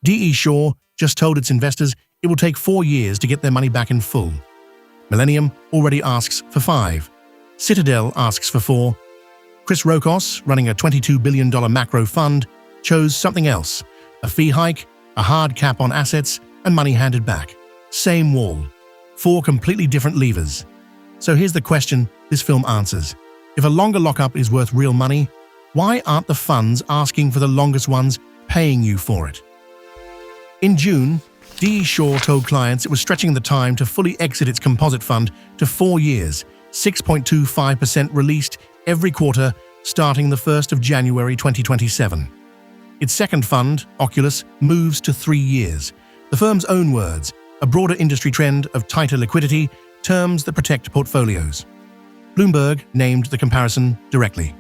D.E. Shaw just told its investors it will take 4 years to get their money back in full. Millennium already asks for 5. Citadel asks for 4. Chris Rokos, running a $22 billion macro fund, chose something else: a fee hike, a hard cap on assets, and money handed back. Same wall. 4 completely different levers. So here's the question this film answers. If a longer lockup is worth real money, why aren't the funds asking for the longest ones paying you for it? In June, D.E. Shaw told clients it was stretching the time to fully exit its composite fund to 4 years, 6.25% released every quarter starting the 1st of January 2027. Its second fund, Oculus, moves to 3 years. The firm's own words, a broader industry trend of tighter liquidity, terms that protect portfolios. Bloomberg named the comparison directly.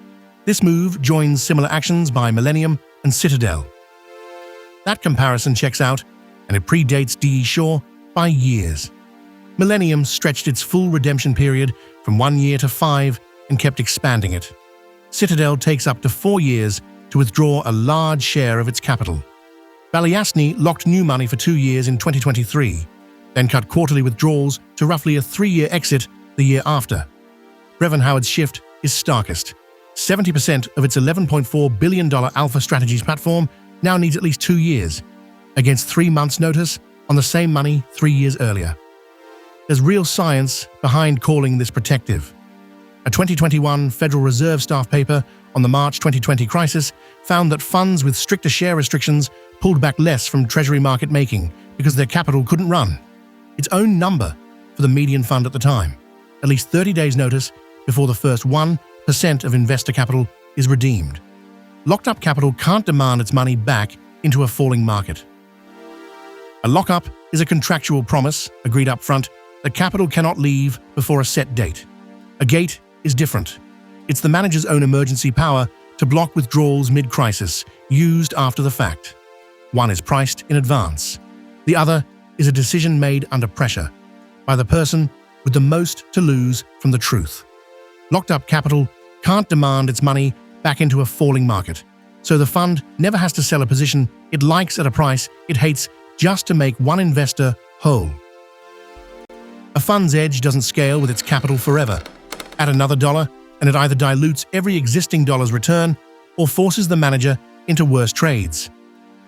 This move joins similar actions by Millennium and Citadel. That comparison checks out, and it predates D.E. Shaw by years. Millennium stretched its full redemption period from 1 year to 5 and kept expanding it. Citadel takes up to 4 years to withdraw a large share of its capital. Balyasny locked new money for 2 years in 2023, then cut quarterly withdrawals to roughly a 3-year exit the year after. Brevan Howard's shift is starkest. 70% of its $11.4 billion alpha strategies platform now needs at least 2 years, against 3 months' notice on the same money 3 years earlier. There's real science behind calling this protective. A 2021 Federal Reserve staff paper on the March 2020 crisis found that funds with stricter share restrictions pulled back less from treasury market making because their capital couldn't run. Its own number for the median fund at the time, at least 30 days notice before the first 1% of investor capital is redeemed. Locked-up capital can't demand its money back into a falling market. A lockup is a contractual promise, agreed up front, that capital cannot leave before a set date. A gate is different. It's the manager's own emergency power to block withdrawals mid-crisis, used after the fact. One is priced in advance. The other is a decision made under pressure by the person with the most to lose from the truth. Locked-up capital can't demand its money back into a falling market, so the fund never has to sell a position it likes at a price it hates just to make one investor whole. A fund's edge doesn't scale with its capital forever. Add another dollar, and it either dilutes every existing dollar's return or forces the manager into worse trades.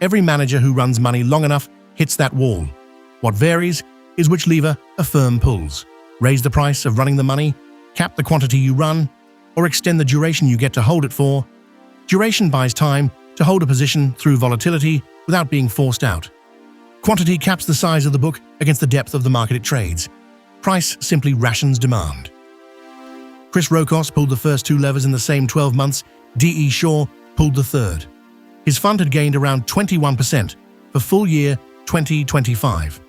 Every manager who runs money long enough hits that wall. What varies is which lever a firm pulls. Raise the price of running the money, cap the quantity you run, or extend the duration you get to hold it for. Duration buys time to hold a position through volatility without being forced out. Quantity caps the size of the book against the depth of the market it trades. Price simply rations demand. Chris Rokos pulled the first 2 levers in the same 12 months. D.E. Shaw pulled the third. His fund had gained around 21% for full year 2025.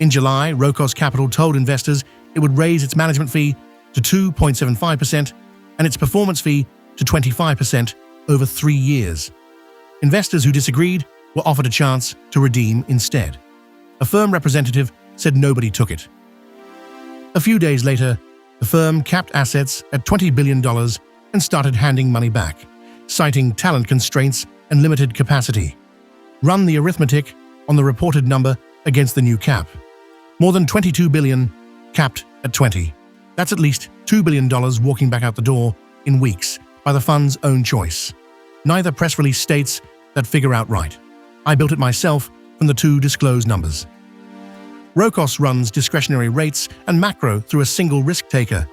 In July, Rokos Capital told investors it would raise its management fee to 2.75% and its performance fee to 25% over 3 years. Investors who disagreed were offered a chance to redeem instead. A firm representative said nobody took it. A few days later, the firm capped assets at $20 billion and started handing money back, citing talent constraints and limited capacity. Run the arithmetic on the reported number against the new cap. More than $22 billion capped at 20. That's at least $2 billion walking back out the door in weeks by the fund's own choice. Neither press release states that figure outright. I built it myself from the 2 disclosed numbers. Rokos runs discretionary rates and macro through a single risk taker,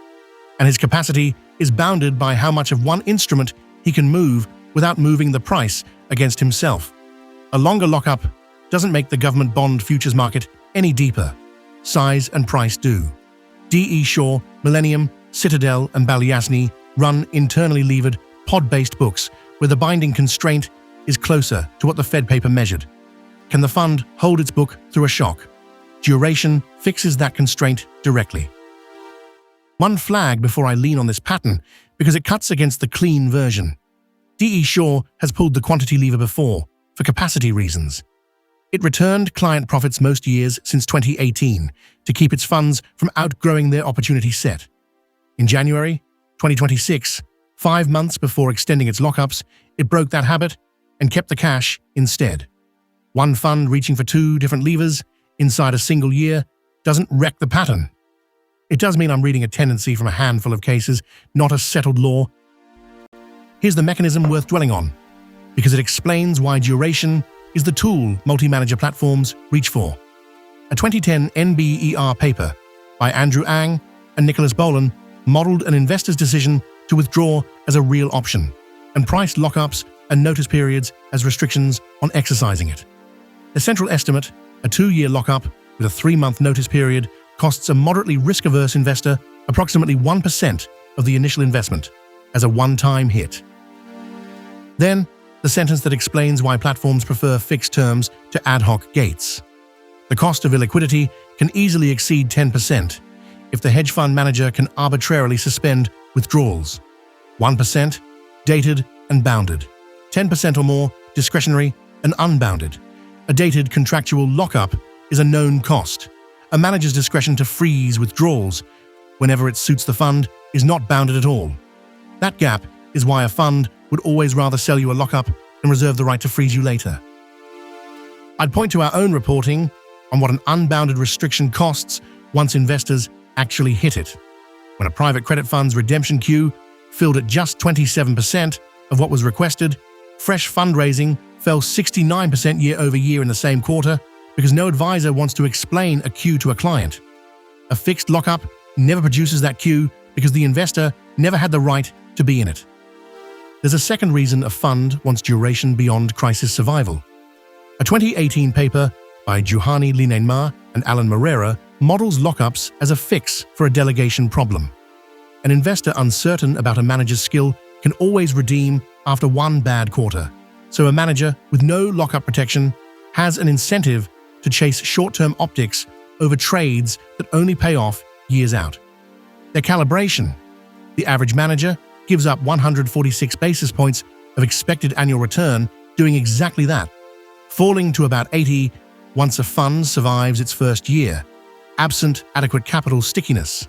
and his capacity is bounded by how much of one instrument he can move without moving the price against himself. A longer lockup doesn't make the government bond futures market any deeper. Size and price do. D.E. Shaw, Millennium, Citadel, and Balyasny run internally levered, pod-based books where the binding constraint is closer to what the Fed paper measured. Can the fund hold its book through a shock? Duration fixes that constraint directly. One flag before I lean on this pattern, because it cuts against the clean version. D.E. Shaw has pulled the quantity lever before, for capacity reasons. It returned client profits most years since 2018 to keep its funds from outgrowing their opportunity set. In January 2026, 5 months before extending its lockups, it broke that habit and kept the cash instead. One fund reaching for two different levers inside a single year doesn't wreck the pattern. It does mean I'm reading a tendency from a handful of cases, not a settled law. Here's the mechanism worth dwelling on, because it explains why duration is the tool multi-manager platforms reach for. A 2010 NBER paper by Andrew Ang and Nicholas Boland modeled an investor's decision to withdraw as a real option and priced lockups and notice periods as restrictions on exercising it. The central estimate, a 2-year lockup with a 3-month notice period, costs a moderately risk-averse investor approximately 1% of the initial investment as a one-time hit. Then, the sentence that explains why platforms prefer fixed terms to ad hoc gates. The cost of illiquidity can easily exceed 10% if the hedge fund manager can arbitrarily suspend withdrawals. 1%, dated and bounded. 10% or more, discretionary and unbounded. A dated contractual lockup is a known cost. A manager's discretion to freeze withdrawals whenever it suits the fund is not bounded at all. That gap is why a fund would always rather sell you a lockup and reserve the right to freeze you later. I'd point to our own reporting on what an unbounded restriction costs once investors actually hit it. When a private credit fund's redemption queue filled at just 27% of what was requested, fresh fundraising fell 69% year over year in the same quarter because no advisor wants to explain a queue to a client. A fixed lockup never produces that queue because the investor never had the right to be in it. There's a second reason a fund wants duration beyond crisis survival. A 2018 paper by Juhani Linenma and Alan Moreira models lockups as a fix for a delegation problem. An investor uncertain about a manager's skill can always redeem after one bad quarter, so a manager with no lockup protection has an incentive to chase short-term optics over trades that only pay off years out. Their calibration: the average manager gives up 146 basis points of expected annual return doing exactly that, falling to about 80 once a fund survives its first year, absent adequate capital stickiness.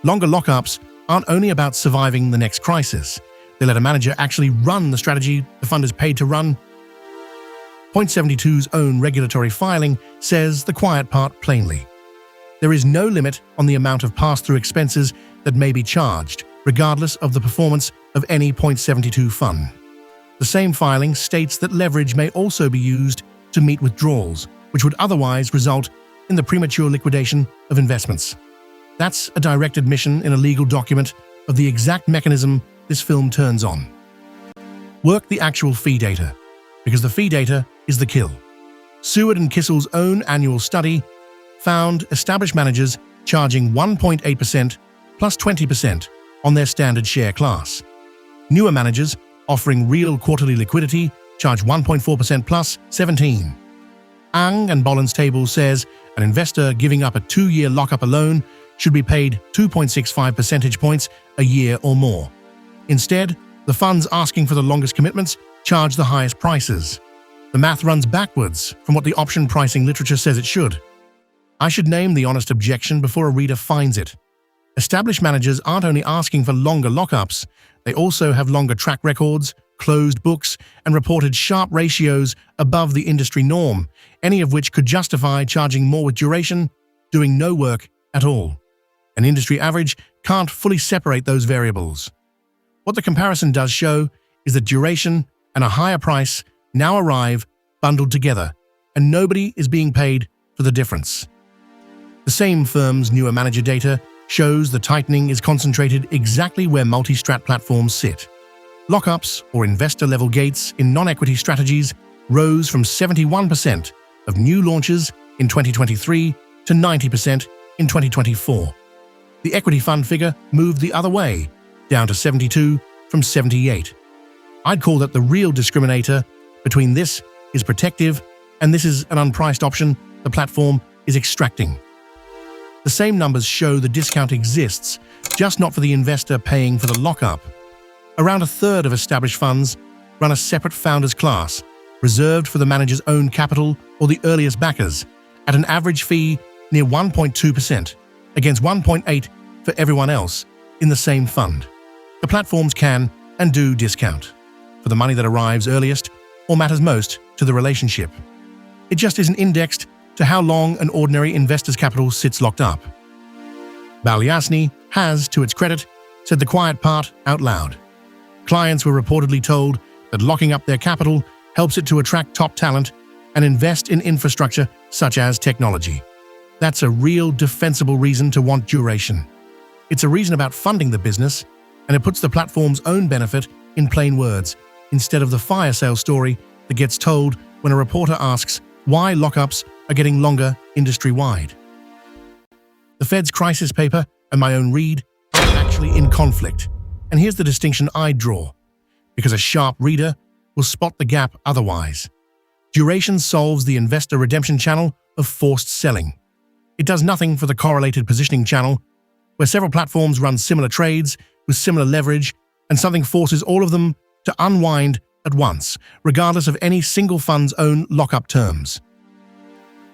Longer lockups aren't only about surviving the next crisis. They let a manager actually run the strategy the fund is paid to run. Point72's own regulatory filing says the quiet part plainly. There is no limit on the amount of pass-through expenses that may be charged, regardless of the performance of any Point72 fund. The same filing states that leverage may also be used to meet withdrawals, which would otherwise result in the premature liquidation of investments. That's a direct admission in a legal document of the exact mechanism this film turns on. Work the actual fee data, because the fee data is the kill. Seward and Kissel's own annual study found established managers charging 1.8% plus 20% on their standard share class. Newer managers offering real quarterly liquidity charge 1.4% plus 17%. Ang and Boland's table says an investor giving up a 2-year lockup alone should be paid 2.65 percentage points a year or more. Instead, the funds asking for the longest commitments charge the highest prices. The math runs backwards from what the option pricing literature says it should. I should name the honest objection before a reader finds it. Established managers aren't only asking for longer lockups, they also have longer track records, closed books, and reported sharp ratios above the industry norm, any of which could justify charging more with duration, doing no work at all. An industry average can't fully separate those variables. What the comparison does show is that duration and a higher price now arrive bundled together, and nobody is being paid for the difference. The same firm's newer manager data shows the tightening is concentrated exactly where multi-strat platforms sit. Lockups, or investor-level gates in non-equity strategies, rose from 71% of new launches in 2023 to 90% in 2024. The equity fund figure moved the other way, down to 72 from 78. I'd call that the real discriminator between this is protective and this is an unpriced option the platform is extracting. The same numbers show the discount exists, just not for the investor paying for the lockup. Around a third of established funds run a separate founders class, reserved for the manager's own capital or the earliest backers, at an average fee near 1.2%, against 1.8% for everyone else in the same fund. The platforms can and do discount for the money that arrives earliest or matters most to the relationship. It just isn't indexed to how long an ordinary investor's capital sits locked up. Balyasny has, to its credit, said the quiet part out loud. Clients were reportedly told that locking up their capital helps it to attract top talent and invest in infrastructure such as technology. That's a real defensible reason to want duration. It's a reason about funding the business, and it puts the platform's own benefit in plain words, instead of the fire sale story that gets told when a reporter asks why lockups are getting longer industry-wide. The Fed's crisis paper and my own read are actually in conflict, and here's the distinction I'd draw, because a sharp reader will spot the gap otherwise. Duration solves the investor redemption channel of forced selling. It does nothing for the correlated positioning channel, where several platforms run similar trades with similar leverage, and something forces all of them to unwind at once, regardless of any single fund's own lockup terms.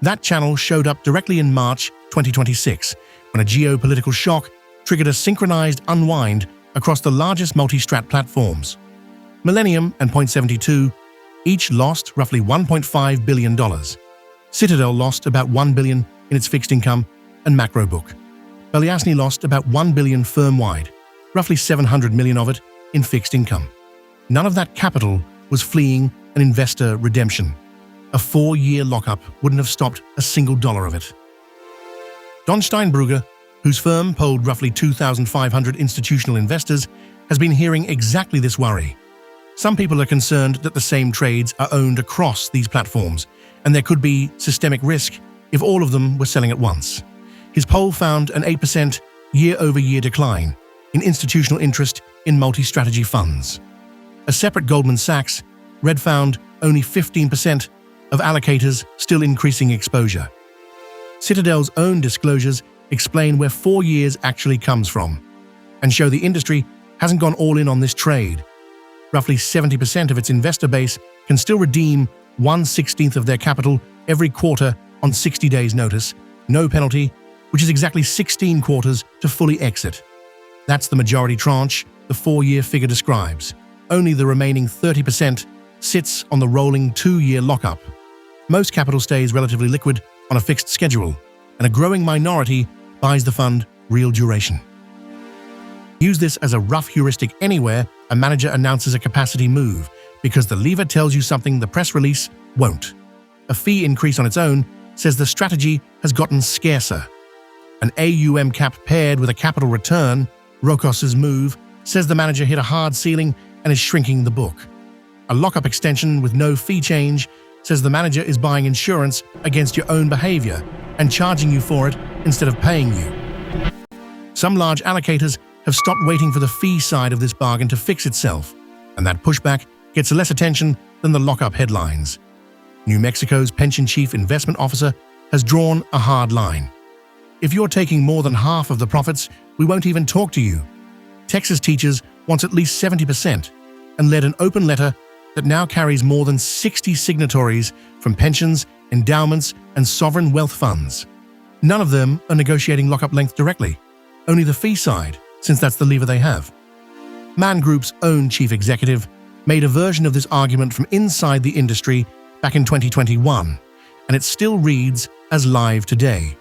That channel showed up directly in March 2026, when a geopolitical shock triggered a synchronized unwind across the largest multi-strat platforms. Millennium and Point72 each lost roughly $1.5 billion. Citadel lost about $1 billion in its fixed income and macro book. Balyasny lost about $1 billion firm-wide, roughly $700 million of it in fixed income. None of that capital was fleeing an investor redemption. A 4-year lockup wouldn't have stopped a single dollar of it. Don Steinbrugger, whose firm polled roughly 2,500 institutional investors, has been hearing exactly this worry. Some people are concerned that the same trades are owned across these platforms, and there could be systemic risk if all of them were selling at once. His poll found an 8% year-over-year decline in institutional interest in multi-strategy funds. A separate Goldman Sachs read found only 15% of allocators still increasing exposure. Citadel's own disclosures explain where 4 years actually comes from, and show the industry hasn't gone all in on this trade. Roughly 70% of its investor base can still redeem 1/16 of their capital every quarter on 60 days' notice, no penalty, which is exactly 16 quarters to fully exit. That's the majority tranche the 4-year figure describes. Only the remaining 30% sits on the rolling 2-year lockup. Most capital stays relatively liquid on a fixed schedule, and a growing minority buys the fund real duration. Use this as a rough heuristic anywhere a manager announces a capacity move, because the lever tells you something the press release won't. A fee increase on its own says the strategy has gotten scarcer. An AUM cap paired with a capital return, Rokos's move, says the manager hit a hard ceiling and is shrinking the book. A lockup extension with no fee change says the manager is buying insurance against your own behavior and charging you for it instead of paying you. Some large allocators have stopped waiting for the fee side of this bargain to fix itself, and that pushback gets less attention than the lockup headlines. New Mexico's pension chief investment officer has drawn a hard line. If you're taking more than half of the profits, we won't even talk to you. Texas Teachers wants at least 70% and led an open letter that now carries more than 60 signatories from pensions, endowments, and sovereign wealth funds. None of them are negotiating lockup length directly, only the fee side, since that's the lever they have. Man Group's own chief executive made a version of this argument from inside the industry back in 2021, and it still reads as live today.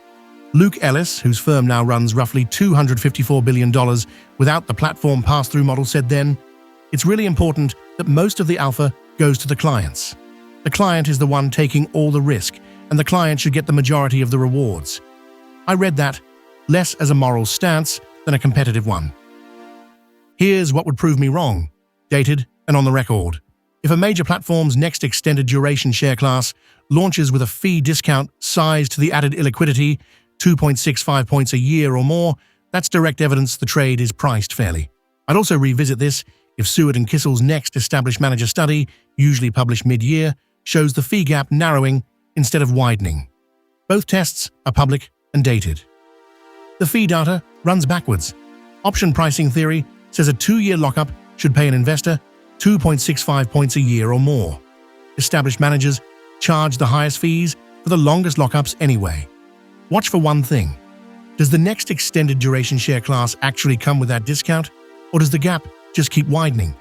Luke Ellis, whose firm now runs roughly $254 billion without the platform pass-through model, said then, "It's really important that most of the alpha goes to the clients. The client is the one taking all the risk, and the client should get the majority of the rewards." I read that less as a moral stance than a competitive one. Here's what would prove me wrong, dated and on the record. If a major platform's next extended duration share class launches with a fee discount sized to the added illiquidity, 2.65 points a year or more, that's direct evidence the trade is priced fairly. I'd also revisit this if Seward and Kissel's next established manager study, usually published mid-year, shows the fee gap narrowing instead of widening. Both tests are public and dated. The fee data runs backwards. Option pricing theory says a 2-year lockup should pay an investor 2.65 points a year or more. Established managers charge the highest fees for the longest lockups anyway. Watch for one thing. Does the next extended duration share class actually come with that discount, or does the gap just keep widening?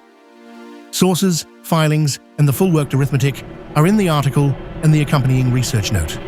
Sources, filings, and the full worked arithmetic are in the article and the accompanying research note.